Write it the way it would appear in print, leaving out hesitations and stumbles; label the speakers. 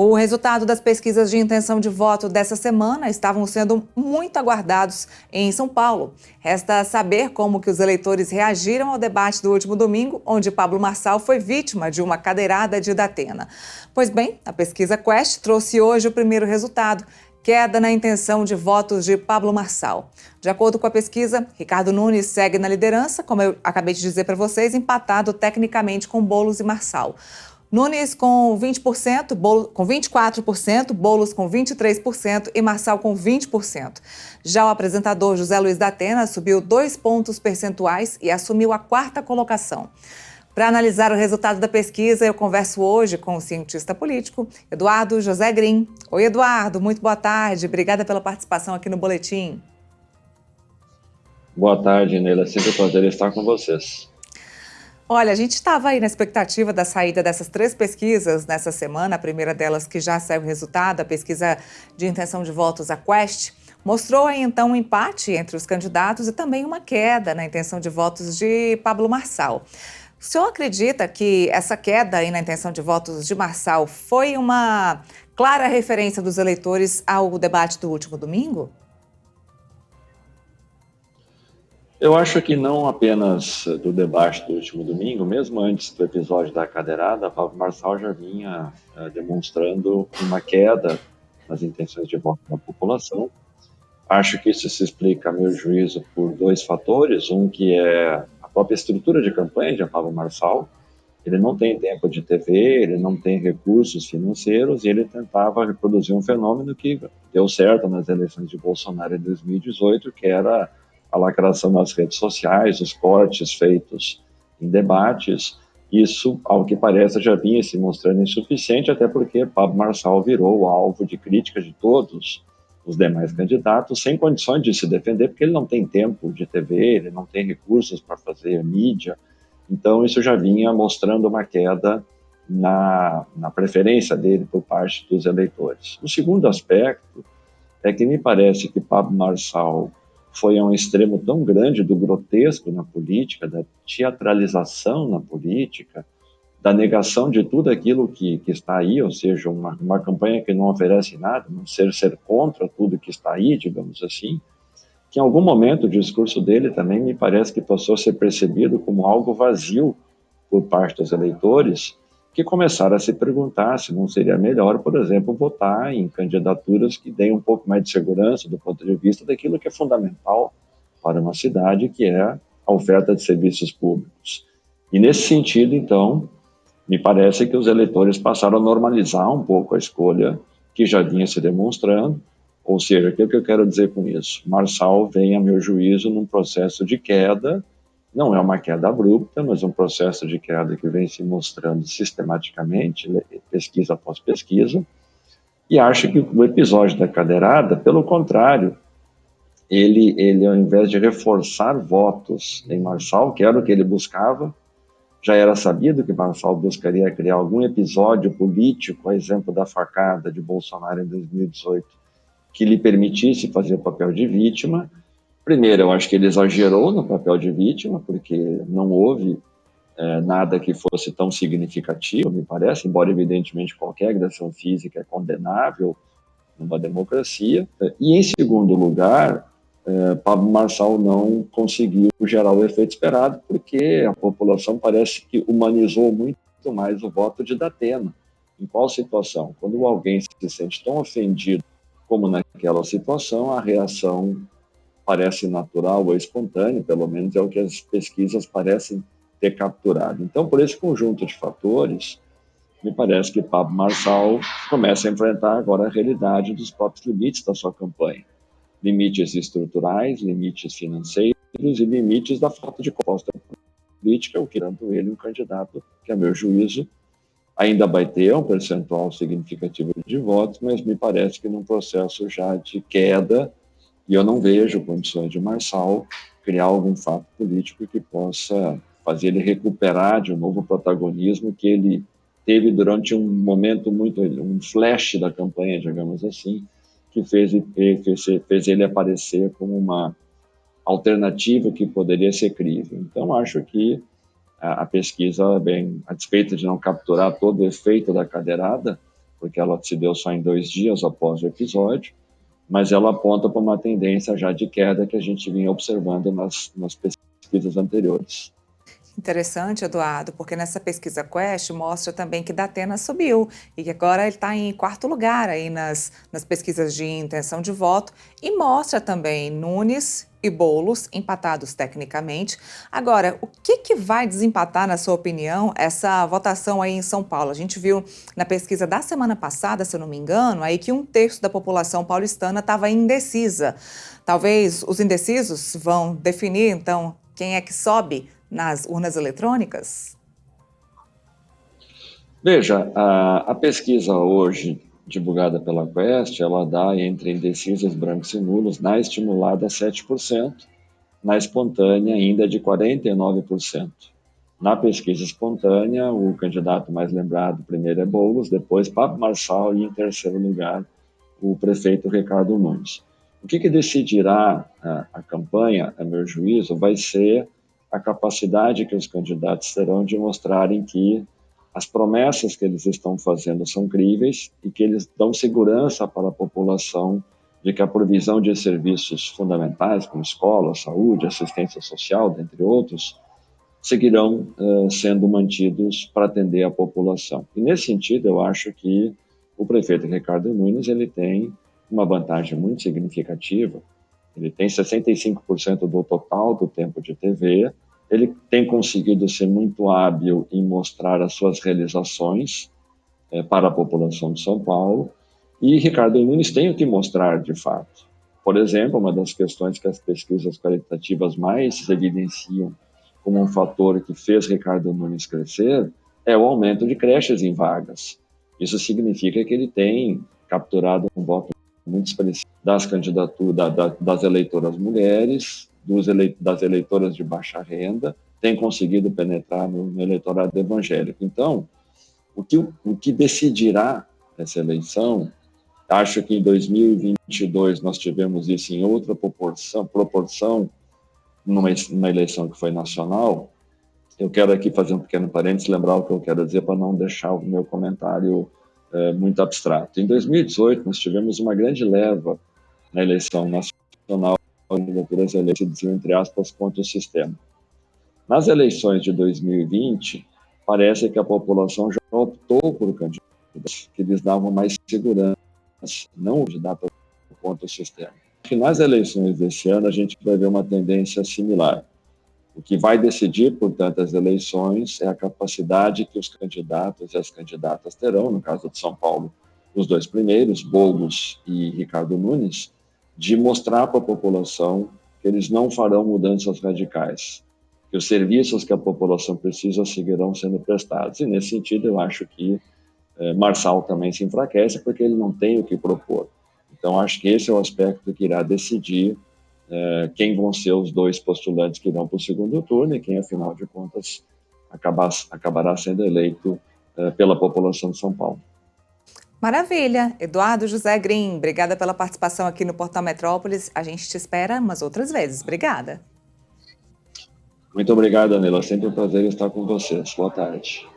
Speaker 1: O resultado das pesquisas de intenção de voto dessa semana estavam sendo muito aguardados em São Paulo. Resta saber como que os eleitores reagiram ao debate do último domingo, onde Pablo Marçal foi vítima de uma cadeirada de Datena. Pois bem, a pesquisa Quest trouxe hoje o primeiro resultado: queda na intenção de votos de Pablo Marçal. De acordo com a pesquisa, Ricardo Nunes segue na liderança, como eu acabei de dizer para vocês, empatado tecnicamente com Boulos e Marçal. Nunes com 20%, com 24%, Boulos com 23% e Marçal com 20%. Já o apresentador José Luiz Datena subiu 2 pontos percentuais e assumiu a 4ª colocação. Para analisar o resultado da pesquisa, eu converso hoje com o cientista político Eduardo José Green. Oi, Eduardo, muito boa tarde. Obrigada pela participação aqui no Boletim.
Speaker 2: Boa tarde, Neila. Sempre um prazer estar com vocês.
Speaker 1: Olha, a gente estava aí na expectativa da saída dessas 3 pesquisas nessa semana. A primeira delas, que já saiu o resultado, a pesquisa de intenção de votos, a Quest, mostrou aí então um empate entre os candidatos e também uma queda na intenção de votos de Pablo Marçal. O senhor acredita que essa queda aí na intenção de votos de Marçal foi uma clara referência dos eleitores ao debate do último domingo?
Speaker 2: Eu acho que não apenas do debate do último domingo, mesmo antes do episódio da cadeirada, Pablo Marçal já vinha demonstrando uma queda nas intenções de voto da população. Acho que isso se explica, a meu juízo, por 2 fatores. Um que é a própria estrutura de campanha de Pablo Marçal. Ele não tem tempo de TV, ele não tem recursos financeiros e ele tentava reproduzir um fenômeno que deu certo nas eleições de Bolsonaro em 2018, que era a lacração nas redes sociais, os cortes feitos em debates. Isso, ao que parece, já vinha se mostrando insuficiente, até porque Pablo Marçal virou alvo de críticas de todos os demais candidatos, sem condições de se defender, porque ele não tem tempo de TV, ele não tem recursos para fazer mídia. Então, isso já vinha mostrando uma queda na preferência dele por parte dos eleitores. O segundo aspecto é que me parece que Pablo Marçal foi a um extremo tão grande do grotesco na política, da teatralização na política, da negação de tudo aquilo que está aí, ou seja, uma campanha que não oferece nada, não ser contra tudo que está aí, digamos assim, que em algum momento o discurso dele também me parece que passou a ser percebido como algo vazio por parte dos eleitores, que começaram a se perguntar se não seria melhor, por exemplo, votar em candidaturas que deem um pouco mais de segurança do ponto de vista daquilo que é fundamental para uma cidade, que é a oferta de serviços públicos. E nesse sentido, então, me parece que os eleitores passaram a normalizar um pouco a escolha que já vinha se demonstrando. Ou seja, o que eu quero dizer com isso? Marçal vem, a meu juízo, num processo de queda. Não é uma queda abrupta, mas um processo de queda que vem se mostrando sistematicamente, pesquisa após pesquisa. E acho que o episódio da cadeirada, pelo contrário, ele ao invés de reforçar votos em Marçal, que era o que ele buscava, já era sabido que Marçal buscaria criar algum episódio político, a exemplo da facada de Bolsonaro em 2018, que lhe permitisse fazer o papel de vítima. Primeiro, eu acho que ele exagerou no papel de vítima, porque não houve nada que fosse tão significativo, me parece, embora evidentemente qualquer agressão física é condenável numa democracia. E em segundo lugar, Pablo Marçal não conseguiu gerar o efeito esperado, porque a população parece que humanizou muito mais o voto de Datena. Em qual situação? Quando alguém se sente tão ofendido como naquela situação, a reação parece natural ou espontânea, pelo menos é o que as pesquisas parecem ter capturado. Então, por esse conjunto de fatores, me parece que Pablo Marçal começa a enfrentar agora a realidade dos próprios limites da sua campanha. Limites estruturais, limites financeiros e limites da falta de proposta política, o que tanto ele um candidato que, a meu juízo, ainda vai ter um percentual significativo de votos, mas me parece que num processo já de queda, e eu não vejo condições de Marçal criar algum fato político que possa fazer ele recuperar de um novo protagonismo que ele teve durante um momento um flash da campanha, digamos assim, que fez ele aparecer como uma alternativa que poderia ser crível. Então, acho que a pesquisa, bem, a despeito de não capturar todo o efeito da cadeirada, porque ela se deu só em 2 dias após o episódio, mas ela aponta para uma tendência já de queda que a gente vinha observando nas pesquisas anteriores.
Speaker 1: Interessante, Eduardo, porque nessa pesquisa Quest mostra também que Datena subiu e que agora ele está em quarto lugar aí nas pesquisas de intenção de voto e mostra também Nunes e Boulos empatados tecnicamente. Agora, o que vai desempatar, na sua opinião, essa votação aí em São Paulo? A gente viu na pesquisa da semana passada, se eu não me engano, aí que 1/3 da população paulistana estava indecisa. Talvez os indecisos vão definir, então, quem é que sobe nas urnas eletrônicas?
Speaker 2: Veja, a pesquisa hoje divulgada pela Quest, ela dá entre indecisos, brancos e nulos, na estimulada 7%, na espontânea ainda de 49%. Na pesquisa espontânea, o candidato mais lembrado primeiro é Boulos, depois Pablo Marçal e em terceiro lugar o prefeito Ricardo Nunes. O que decidirá a campanha, a meu juízo, vai ser a capacidade que os candidatos terão de mostrarem que as promessas que eles estão fazendo são críveis e que eles dão segurança para a população de que a provisão de serviços fundamentais, como escola, saúde, assistência social, dentre outros, seguirão sendo mantidos para atender a população. E nesse sentido, eu acho que o prefeito Ricardo Nunes ele tem uma vantagem muito significativa. Ele tem 65% do total do tempo de TV. Ele tem conseguido ser muito hábil em mostrar as suas realizações para a população de São Paulo. E Ricardo Nunes tem o que mostrar de fato. Por exemplo, uma das questões que as pesquisas qualitativas mais evidenciam como um fator que fez Ricardo Nunes crescer é o aumento de creches em vagas. Isso significa que ele tem capturado um voto muito expressivo das candidaturas das eleitoras mulheres, das eleitoras de baixa renda, tem conseguido penetrar no eleitorado evangélico. Então, o que decidirá essa eleição, acho que em 2022 nós tivemos isso em outra proporção numa eleição que foi nacional. Eu quero aqui fazer um pequeno parênteses, lembrar o que eu quero dizer para não deixar o meu comentário muito abstrato. Em 2018, nós tivemos uma grande leva na eleição nacional, as candidaturas eleitas se diziam, entre aspas, contra o sistema. Nas eleições de 2020, parece que a população já optou por candidatos que lhes davam mais segurança, não candidatos contra o sistema. Que nas eleições desse ano a gente vai ver uma tendência similar. O que vai decidir, portanto, as eleições é a capacidade que os candidatos e as candidatas terão, no caso de São Paulo, os dois primeiros, Boulos e Ricardo Nunes, de mostrar para a população que eles não farão mudanças radicais, que os serviços que a população precisa seguirão sendo prestados. E, nesse sentido, eu acho que Marçal também se enfraquece porque ele não tem o que propor. Então, acho que esse é o aspecto que irá decidir quem vão ser os dois postulantes que irão para o segundo turno e quem, afinal de contas, acabará sendo eleito pela população de São Paulo.
Speaker 1: Maravilha. Eduardo José Green, obrigada pela participação aqui no Portal Metrópolis. A gente te espera umas outras vezes. Obrigada.
Speaker 2: Muito obrigado, Anila. Sempre um prazer estar com vocês. Boa tarde.